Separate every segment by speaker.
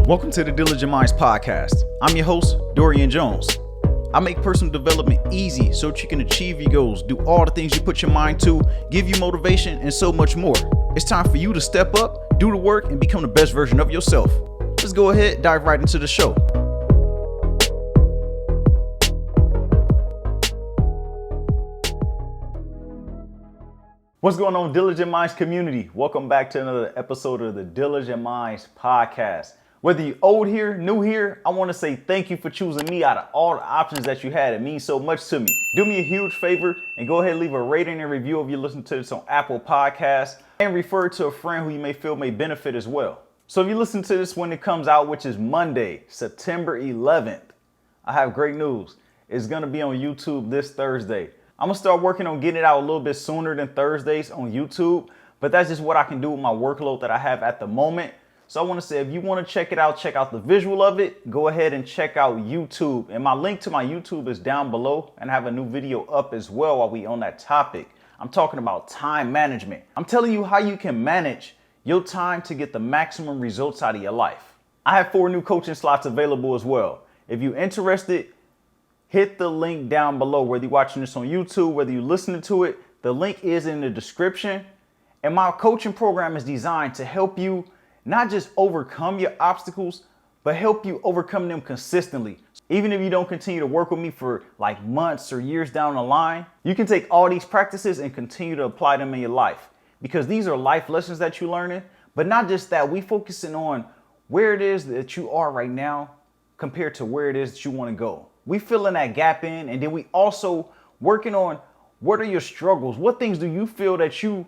Speaker 1: Welcome to the Diligent Minds podcast. I'm your host, Dorian Jones. I make personal development easy so that you can achieve your goals, do all the things you put your mind to, give you motivation, and so much more. It's time for you to step up, do the work, and become the best version of yourself. Let's go ahead, dive right into the show. What's going on, Diligent Minds community? Welcome back to another episode of the Diligent Minds podcast. Whether you're old here, new here, I want to say thank you for choosing me out of all the options that you had. It means so much to me. Do me a huge favor and go ahead and leave a rating and review if you listen to this on Apple Podcasts, and refer to a friend who you may feel may benefit as well. So if you listen to this when it comes out, which is Monday, September 11th, I have great news. It's going to be on YouTube this Thursday. I'm going to start working on getting it out a little bit sooner than Thursdays on YouTube, but that's just what I can do with my workload that I have at the moment. So I want to say, if you want to check out the visual of it, go ahead and check out YouTube. And my link to my YouTube is down below, and I have a new video up as well while we on that topic. I'm talking about time management. I'm telling you how you can manage your time to get the maximum results out of your life. I have 4 new coaching slots available as well. If you're interested, hit the link down below. Whether you're watching this on YouTube, whether you're listening to it, the link is in the description. And my coaching program is designed to help you not just overcome your obstacles, but help you overcome them consistently. Even if you don't continue to work with me for like months or years down the line, you can take all these practices and continue to apply them in your life, because these are life lessons that you're learning. But not just that, we focusing on where it is that you are right now compared to where it is that you want to go. We filling that gap in, and then we also working on what are your struggles? What things do you feel that you've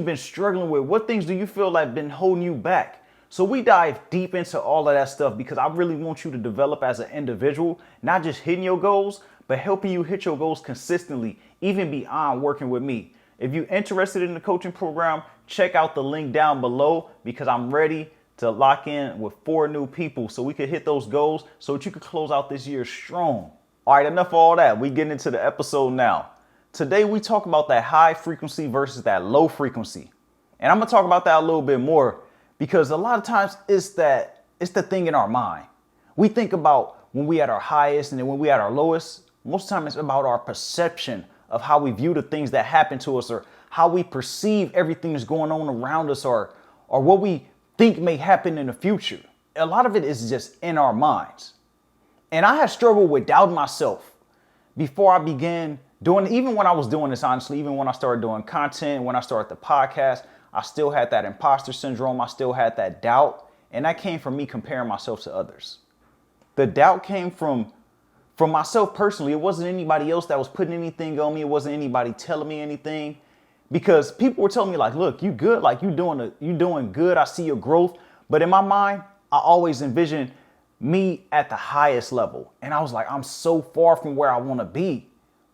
Speaker 1: been struggling with? What things do you feel like have been holding you back? So we dive deep into all of that stuff, because I really want you to develop as an individual, not just hitting your goals, but helping you hit your goals consistently, even beyond working with me. If you're interested in the coaching program, check out the link down below, because I'm ready to lock in with 4 new people so we could hit those goals so that you could close out this year strong. All right, enough of all that. We getting into the episode now. Today, we talk about that high frequency versus that low frequency. And I'm going to talk about that a little bit more, because a lot of times it's the thing in our mind. We think about when we at our highest and then when we at our lowest. Most of the time it's about our perception of how we view the things that happen to us, or how we perceive everything that's going on around us, or what we think may happen in the future. A lot of it is just in our minds. And I have struggled with doubting myself before I began doing, even when I was doing this, honestly, even when I started doing content, when I started the podcast, I still had that imposter syndrome. I still had that doubt. And that came from me comparing myself to others. The doubt came from myself personally. It wasn't anybody else that was putting anything on me. It wasn't anybody telling me anything, because people were telling me like, look, you good, like you doing good. I see your growth. But in my mind, I always envisioned me at the highest level. And I was like, I'm so far from where I want to be,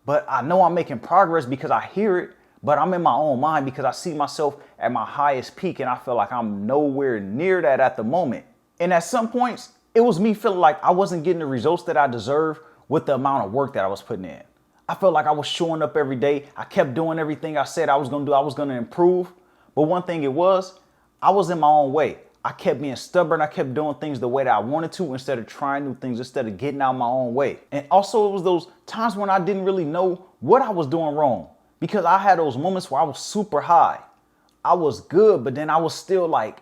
Speaker 1: but I know I'm making progress because I hear it. But I'm in my own mind because I see myself at my highest peak, and I feel like I'm nowhere near that at the moment. And at some points, it was me feeling like I wasn't getting the results that I deserve with the amount of work that I was putting in. I felt like I was showing up every day. I kept doing everything I said I was going to do. I was going to improve. But one thing I was in my own way. I kept being stubborn. I kept doing things the way that I wanted to, instead of trying new things, instead of getting out my own way. And also, it was those times when I didn't really know what I was doing wrong. Because I had those moments where I was super high. I was good, but then I was still like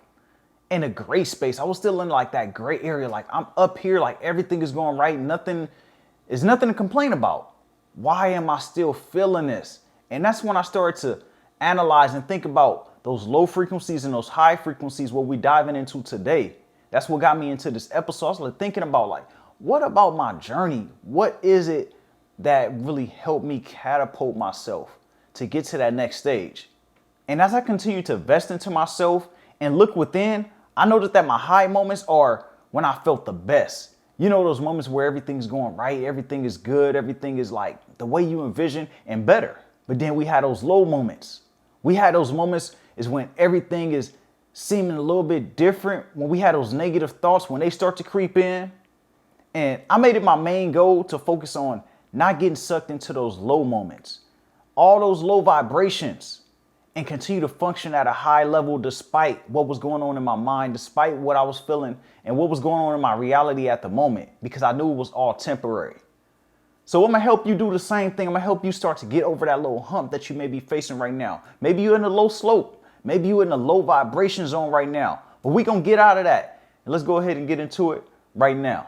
Speaker 1: in a gray space. I was still in like that gray area. Like I'm up here, like everything is going right. Nothing to complain about. Why am I still feeling this? And that's when I started to analyze and think about those low frequencies and those high frequencies, what we diving into today. That's what got me into this episode. I was like thinking about like, what about my journey? What is it that really helped me catapult myself to get to that next stage? And as I continue to invest into myself and look within, I noticed that my high moments are when I felt the best. You know, those moments where everything's going right, everything is good, everything is like the way you envision and better. But then we had those low moments. We had those moments is when everything is seeming a little bit different, when we had those negative thoughts, when they start to creep in. And I made it my main goal to focus on not getting sucked into those low moments, all those low vibrations, and continue to function at a high level despite what was going on in my mind, despite what I was feeling and what was going on in my reality at the moment, because I knew it was all temporary. So I'm gonna help you do the same thing. I'm gonna help you start to get over that little hump that you may be facing right now. Maybe you're in a low slope. Maybe you're in a low vibration zone right now, but we're gonna get out of that. And let's go ahead and get into it right now.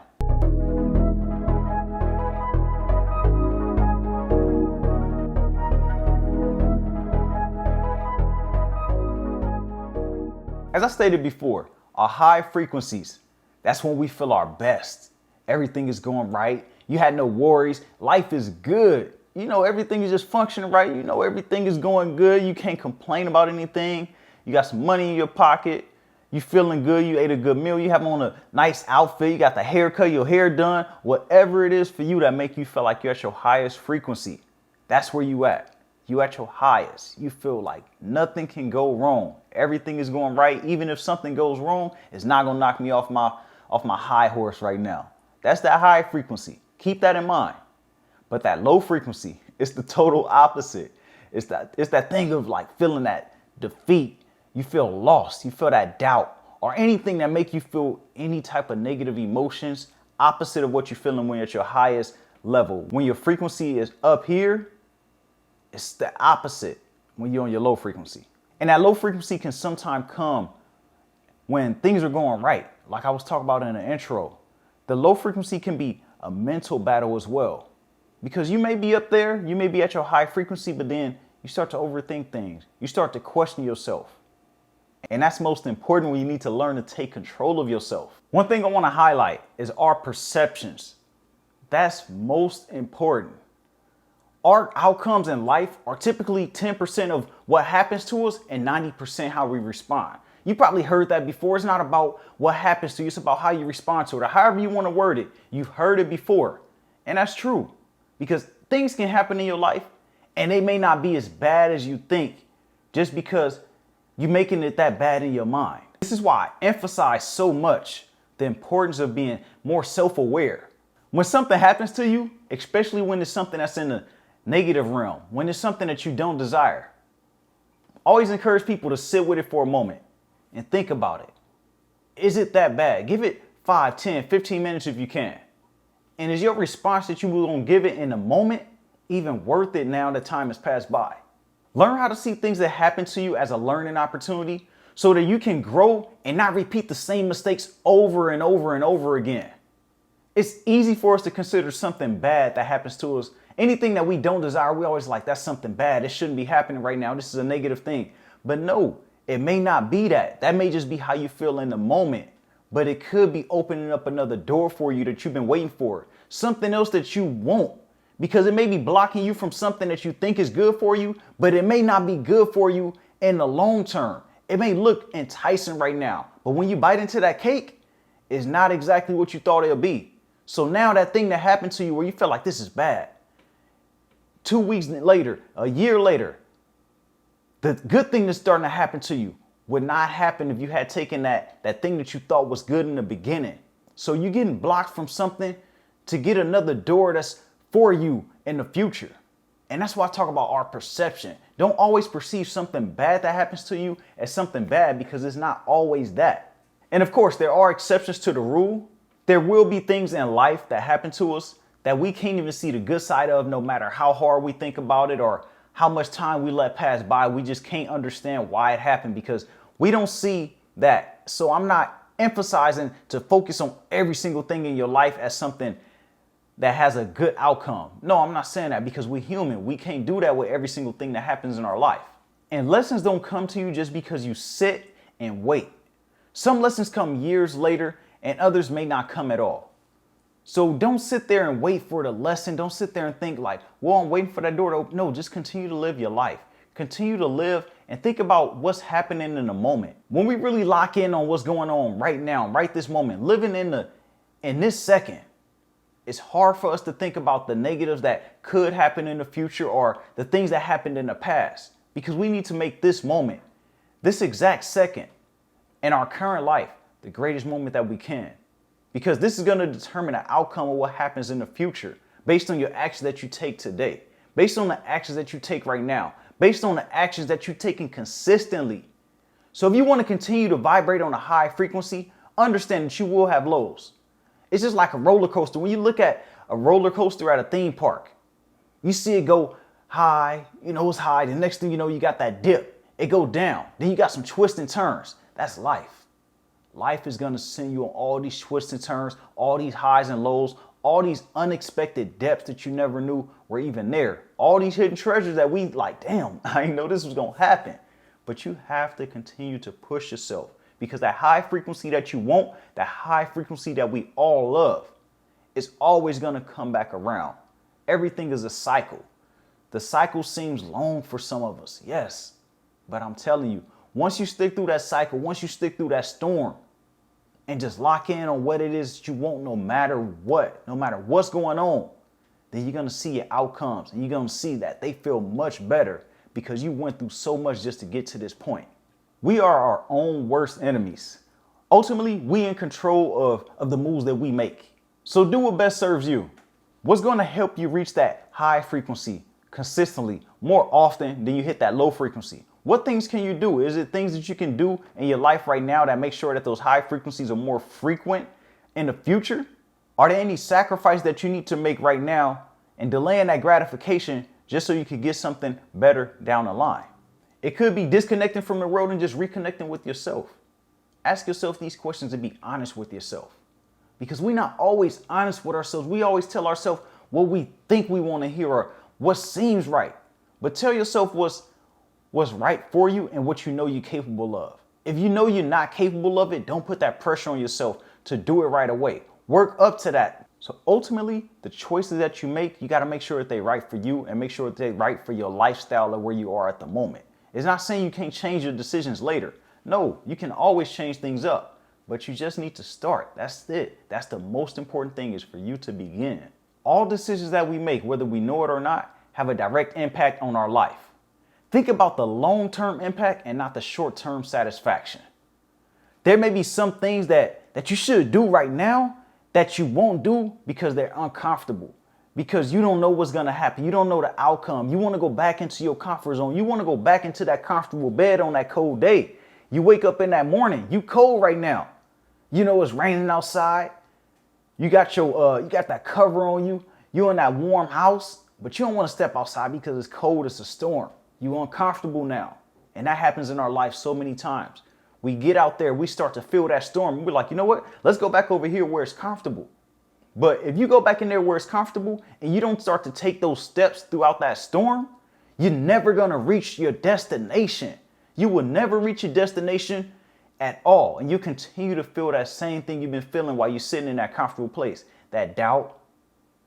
Speaker 1: As I stated before, our high frequencies, that's when we feel our best. Everything is going right. You had no worries. Life is good. You know, everything is just functioning right. You know, everything is going good. You can't complain about anything. You got some money in your pocket. You feeling good. You ate a good meal. You have on a nice outfit. You got the haircut, your hair done. Whatever it is for you that make you feel like you're at your highest frequency, that's where you at. You at your highest. You feel like nothing can go wrong. Everything is going right. Even if something goes wrong, it's not gonna knock me off my high horse right now. That's that high frequency. Keep that in mind. But that low frequency, it's the total opposite. It's that thing of like feeling that defeat. You feel lost. You feel that doubt or anything that make you feel any type of negative emotions, opposite of what you're feeling when you're at your highest level. When your frequency is up here, it's the opposite when you're on your low frequency. And that low frequency can sometimes come when things are going right. Like I was talking about in the intro, the low frequency can be a mental battle as well. Because you may be up there, you may be at your high frequency, but then you start to overthink things. You start to question yourself. And that's most important when you need to learn to take control of yourself. One thing I want to highlight is our perceptions. That's most important. Our outcomes in life are typically 10% of what happens to us and 90% how we respond. You probably heard that before. It's not about what happens to you. It's about how you respond to it, or however you want to word it. You've heard it before. And that's true, because things can happen in your life and they may not be as bad as you think just because you're making it that bad in your mind. This is why I emphasize so much the importance of being more self-aware. When something happens to you, especially when it's something that's in the negative realm, when it's something that you don't desire, always encourage people to sit with it for a moment and think about it. Is it that bad? Give it 5, 10, 15 minutes if you can. And is your response that you were going to give it in the moment even worth it now that time has passed by? Learn how to see things that happen to you as a learning opportunity so that you can grow and not repeat the same mistakes over and over and over again. It's easy for us to consider something bad that happens to us. Anything that we don't desire, we always like, that's something bad. It shouldn't be happening right now. This is a negative thing. But no, it may not be that. That may just be how you feel in the moment. But it could be opening up another door for you that you've been waiting for. Something else that you want. Because it may be blocking you from something that you think is good for you, but it may not be good for you in the long term. It may look enticing right now, but when you bite into that cake, it's not exactly what you thought it'll be. So now that thing that happened to you where you felt like this is bad, 2 weeks later, a year later, the good thing that's starting to happen to you would not happen if you had taken that thing that you thought was good in the beginning. So you're getting blocked from something to get another door that's for you in the future. And that's why I talk about our perception. Don't always perceive something bad that happens to you as something bad, because it's not always that. And of course, there are exceptions to the rule. There will be things in life that happen to us that we can't even see the good side of, no matter how hard we think about it or how much time we let pass by. We just can't understand why it happened because we don't see that. So I'm not emphasizing to focus on every single thing in your life as something that has a good outcome. No, I'm not saying that, because we're human. We can't do that with every single thing that happens in our life. And lessons don't come to you just because you sit and wait. Some lessons come years later and others may not come at all. So don't sit there and wait for the lesson. Don't sit there and think like, well, I'm waiting for that door to open. No, just continue to live your life. Continue to live and think about what's happening in the moment. When we really lock in on what's going on right now, right this moment, living in this second, it's hard for us to think about the negatives that could happen in the future or the things that happened in the past, because we need to make this moment, this exact second in our current life, the greatest moment that we can. Because this is going to determine the outcome of what happens in the future based on your actions that you take today, based on the actions that you take right now, based on the actions that you're taking consistently. So if you want to continue to vibrate on a high frequency, understand that you will have lows. It's just like a roller coaster. When you look at a roller coaster at a theme park, you see it go high, it's high. The next thing you know, you got that dip. It go down. Then you got some twists and turns. That's life. Life is going to send you on all these twists and turns, all these highs and lows, all these unexpected depths that you never knew were even there. All these hidden treasures that we like, damn, I didn't know this was going to happen. But you have to continue to push yourself, because that high frequency that you want, that high frequency that we all love, is always going to come back around. Everything is a cycle. The cycle seems long for some of us, yes. But I'm telling you, once you stick through that cycle, once you stick through that storm, and just lock in on what it is that you want, no matter what's going on, then you're going to see your outcomes, and you're going to see that they feel much better because you went through so much just to get to this point. We are our own worst enemies. Ultimately, we in control of the moves that we make. So do what best serves you. What's going to help you reach that high frequency consistently more often than you hit that low frequency? What things can you do? Is it things that you can do in your life right now that make sure that those high frequencies are more frequent in the future? Are there any sacrifice that you need to make right now and delaying that gratification just so you can get something better down the line? It could be disconnecting from the world and just reconnecting with yourself. Ask yourself these questions and be honest with yourself, because we're not always honest with ourselves. We always tell ourselves what we think we want to hear or what seems right. But tell yourself what's right for you and what you know you're capable of. If you know you're not capable of it, don't put that pressure on yourself to do it right away. Work up to that. So ultimately, the choices that you make, you got to make sure that they're right for you and make sure that they're right for your lifestyle or where you are at the moment. It's not saying you can't change your decisions later. No, you can always change things up, but you just need to start. That's it. That's the most important thing, is for you to begin. All decisions that we make, whether we know it or not, have a direct impact on our life. Think about the long-term impact and not the short-term satisfaction. There may be some things that you should do right now that you won't do because they're uncomfortable, because you don't know what's going to happen. You don't know the outcome. You want to go back into your comfort zone. You want to go back into that comfortable bed on that cold day. You wake up in that morning. You cold right now. You know it's raining outside. You got that cover on you. You're in that warm house, but you don't want to step outside because it's cold. It's a storm. You're uncomfortable now. And that happens in our life so many times. We get out there, we start to feel that storm. We're like, you know what? Let's go back over here where it's comfortable. But if you go back in there where it's comfortable and you don't start to take those steps throughout that storm, you're never going to reach your destination. You will never reach your destination at all. And you continue to feel that same thing you've been feeling while you're sitting in that comfortable place. That doubt,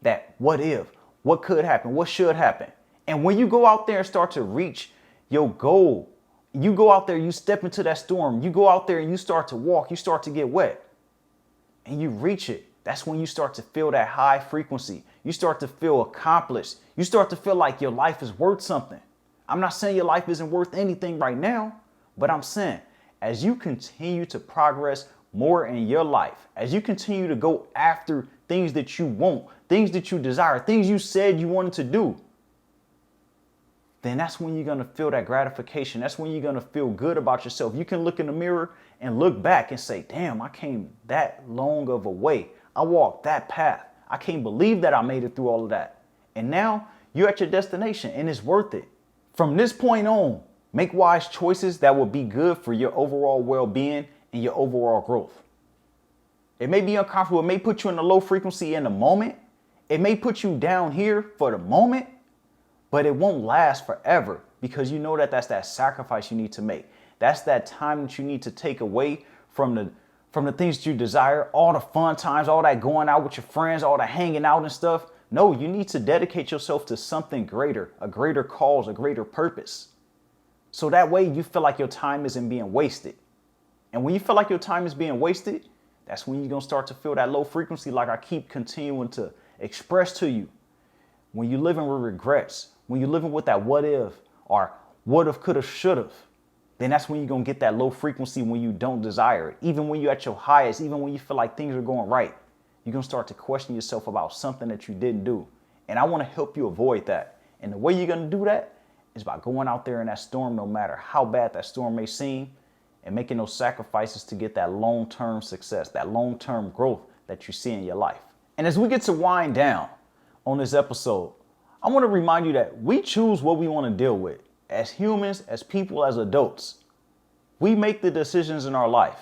Speaker 1: that what if, what could happen, what should happen. And when you go out there and start to reach your goal, you go out there, you step into that storm, you go out there and you start to walk, you start to get wet and you reach it. That's when you start to feel that high frequency. You start to feel accomplished. You start to feel like your life is worth something. I'm not saying your life isn't worth anything right now, but I'm saying as you continue to progress more in your life, as you continue to go after things that you want, things that you desire, things you said you wanted to do, then that's when you're going to feel that gratification. That's when you're going to feel good about yourself. You can look in the mirror and look back and say, damn, I came that long of a way. I walked that path. I can't believe that I made it through all of that. And now you're at your destination and it's worth it. From this point on, make wise choices that will be good for your overall well-being and your overall growth. It may be uncomfortable. It may put you in a low frequency in the moment. It may put you down here for the moment. But it won't last forever, because you know that that's that sacrifice you need to make. That's that time that you need to take away from the things that you desire, all the fun times, all that going out with your friends, all the hanging out and stuff. No, you need to dedicate yourself to something greater, a greater cause, a greater purpose. So that way you feel like your time isn't being wasted. And when you feel like your time is being wasted, that's when you're going to start to feel that low frequency, like I keep continuing to express to you. When you're living with regrets, when you're living with that what if or what if, could have, should have, then that's when you're going to get that low frequency when you don't desire it. Even when you're at your highest, even when you feel like things are going right, you're going to start to question yourself about something that you didn't do. And I want to help you avoid that. And the way you're going to do that is by going out there in that storm, no matter how bad that storm may seem, and making those sacrifices to get that long-term success, that long-term growth that you see in your life. And as we get to wind down on this episode, I want to remind you that we choose what we want to deal with. As humans, as people, as adults, we make the decisions in our life.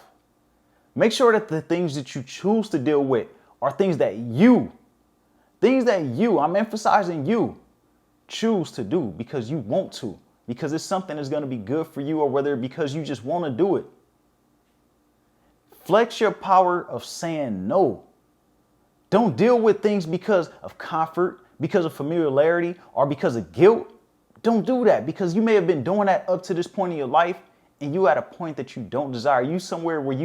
Speaker 1: Make sure that the things that you choose to deal with are things that you, I'm emphasizing you, choose to do because you want to, because it's something that's going to be good for you, or whether because you just want to do it. Flex your power of saying no. Don't deal with things because of comfort, because of familiarity, or because of guilt. Don't do that, because you may have been doing that up to this point in your life, and you at a point that you don't desire. You somewhere where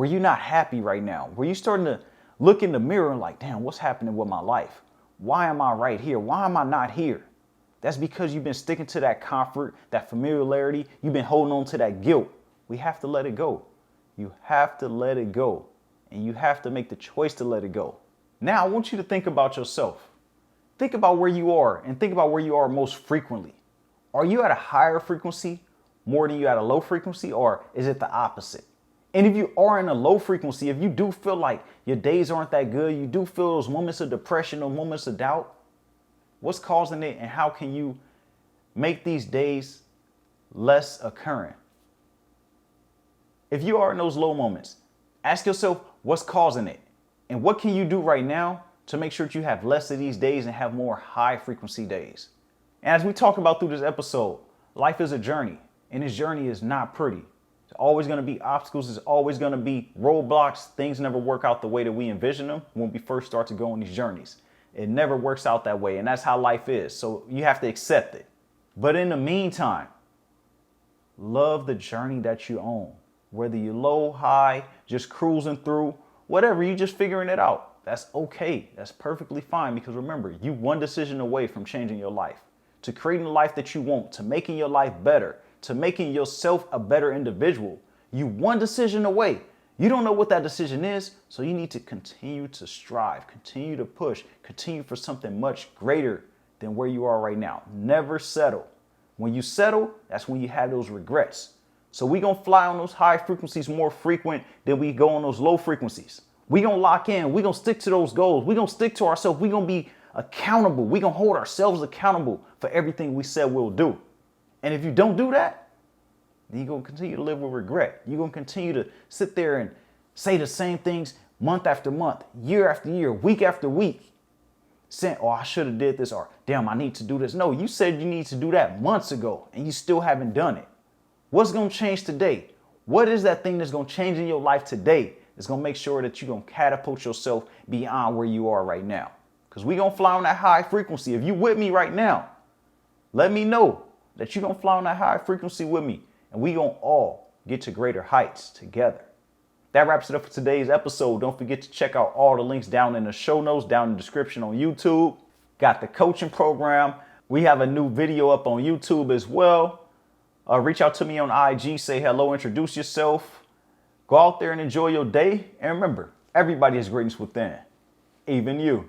Speaker 1: you're not happy right now, where you're starting to look in the mirror and like, damn, what's happening with my life? Why am I right here? Why am I not here? That's because you've been sticking to that comfort, that familiarity. You've been holding on to that guilt. We have to let it go. You have to let it go. And you have to make the choice to let it go. Now, I want you to think about yourself. Think about where you are, and think about where you are most frequently. Are you at a higher frequency more than you at a low frequency, or is it the opposite? And if you are in a low frequency, if you do feel like your days aren't that good, you do feel those moments of depression, those moments of doubt, what's causing it, and how can you make these days less occurring? If you are in those low moments, ask yourself what's causing it, and what can you do right now to make sure that you have less of these days and have more high frequency days. And as we talk about through this episode, life is a journey, and this journey is not pretty. There's always going to be obstacles. There's always going to be roadblocks. Things never work out the way that we envision them when we first start to go on these journeys. It never works out that way, and that's how life is. So you have to accept it. But in the meantime, love the journey that you own. Whether you're low, high, just cruising through, whatever, you're just figuring it out. That's okay. That's perfectly fine, because remember, you one decision away from changing your life, to creating the life that you want, to making your life better, to making yourself a better individual. You one decision away. You don't know what that decision is, so you need to continue to strive, continue to push, continue for something much greater than where you are right now. Never settle. When you settle, that's when you have those regrets. So we're going to fly on those high frequencies more frequent than we go on those low frequencies. We're going to lock in. We're going to stick to those goals. We're going to stick to ourselves. We're going to be accountable. We're going to hold ourselves accountable for everything we said we'll do. And if you don't do that, then you're going to continue to live with regret. You're going to continue to sit there and say the same things month after month, year after year, week after week, saying, oh, I should have did this, or damn, I need to do this. No, you said you need to do that months ago, and you still haven't done it. What's going to change today? What is that thing that's going to change in your life today that's going to make sure that you're going to catapult yourself beyond where you are right now? Because we're going to fly on that high frequency. If you with me right now, let me know that you're going to fly on that high frequency with me, and we going to all get to greater heights together. That wraps it up for today's episode. Don't forget to check out all the links down in the show notes, down in the description on YouTube. Got the coaching program. We have a new video up on YouTube as well. Reach out to me on IG, say hello, introduce yourself. Go out there and enjoy your day. And remember, everybody has greatness within, even you.